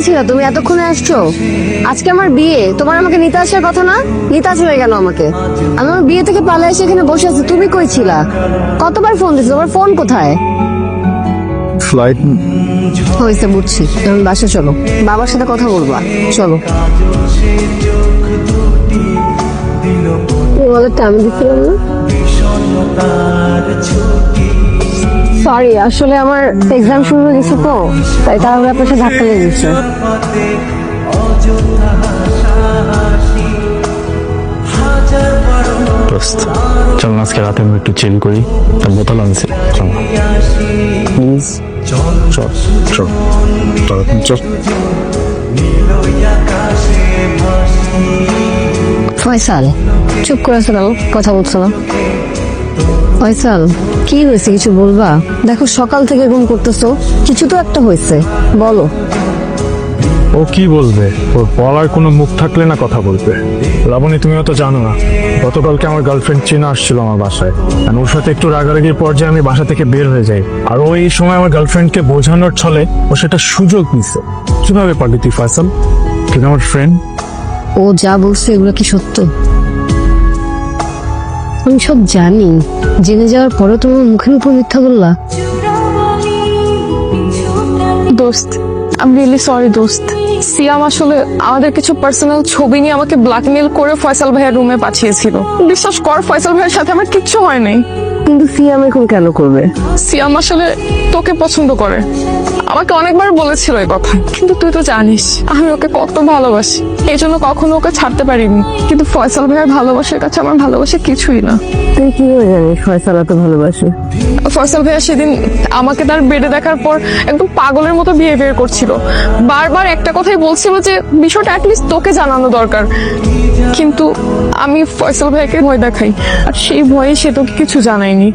ছিলা তুমি? এতক্ষণে আসছো? আজকে আমার বিয়ে, তোমার আমাকে নিতে আসার কথা না? নিতে আসা হয়ে গেল আমাকে। আমি আমার বিয়ে থেকে পালিয়ে এসে এখানে বসে আছি, তুমি কই ছিলা? কতবার ফোন দিছো, তোমার ফোন কোথায়? ফ্লাইট হয়েছে বুঝছি, তুমি বাসা চলো, বাবার সাথে কথা বলবা, চলো। ওয়ালেটটা আমি দিচ্ছিলাম না? সরি, আসলে আমার এক্সাম শুরু হয়ে গেছে তো, তাই তাহলে আপনার সাথে ধাক্কা লেগে গেছে। চল না, আজকে রাতে আমরা একটু চিল করি। আর বোতল আনছি, চল প্লিজ। চল চল চল চল। ফয়সাল, চুপ করে আছো কেন? কথা বলছো না? ফয়সাল, কি হয়েছে কিছু বলবা? দেখো সকাল থেকে ঘুম করতেছো, কিছু তো একটা হয়েছে, বলো। ও কি বলবে? ওর বলার কোনো মুখ থাকলে না কথা বলবে। লাবণী, তুমিও তো জানো না, গতকালকে আমার গার্লফ্রেন্ড চীনা আসছিল আমার বাসায়। আর ওর সাথে একটু রাগারাগির পর্যায়ে আমি বাসা থেকে বের হয়ে যাই। আর ও এই সময় আমার গার্লফ্রেন্ডকে বোঝানোর ছলে ও সেটা সুযোগ নিছে। কিভাবে পারলি তুই ফয়সাল? তুই আমার ফ্রেন্ড। ও যা বলছে এগুলো কি সত্য? আমি সব জানি, জেনে যাওয়ার পরে তোমার মুখের উপর মিথ্যা বললা। দোস্ত, আমি রিয়েলি সরি দোস্ত। সিয়াম আসলে আমাদের কিছু পার্সোনাল ছবি নিয়ে আমাকে ব্ল্যাকমেল করে ফয়সাল ভাইয়ের রুমে পাঠিয়েছিল। বিশ্বাস কর, ফয়সাল ভাইয়ের সাথে আমার কিচ্ছু হয় নাই। কিন্তু সিয়াম এখন কেন করবে? সিয়াম আসলে তোকে পছন্দ করে, আমাকে অনেকবার বলেছিল এই কথা। কিন্তু তুই তো জানিস আমি ওকে কত ভালোবাসি, এই জন্য কখনো ওকে ছাড়তে পারিনি। কিন্তু ফয়সাল ভাইয়ের ভালোবাসার কাছে আমার ভালোবাসা কিছুই না। তুই কিভাবে জানিস ফয়সাল এত ভালোবাসে? ফয়সাল ভাইয়া সেদিন আমাকে তার বেডে দেখার পর একদম পাগলের মতো বিহেভিয়ার করছিল। বারবার একটা কথাই বলছিল যে বিষয়টা অ্যাটলিস্ট তোকে জানানো দরকার। কিন্তু আমি ফয়সাল ভাইকে ভয় দেখাই, আর সেই ভয়ে সে তোকে কিছু জানায়নি।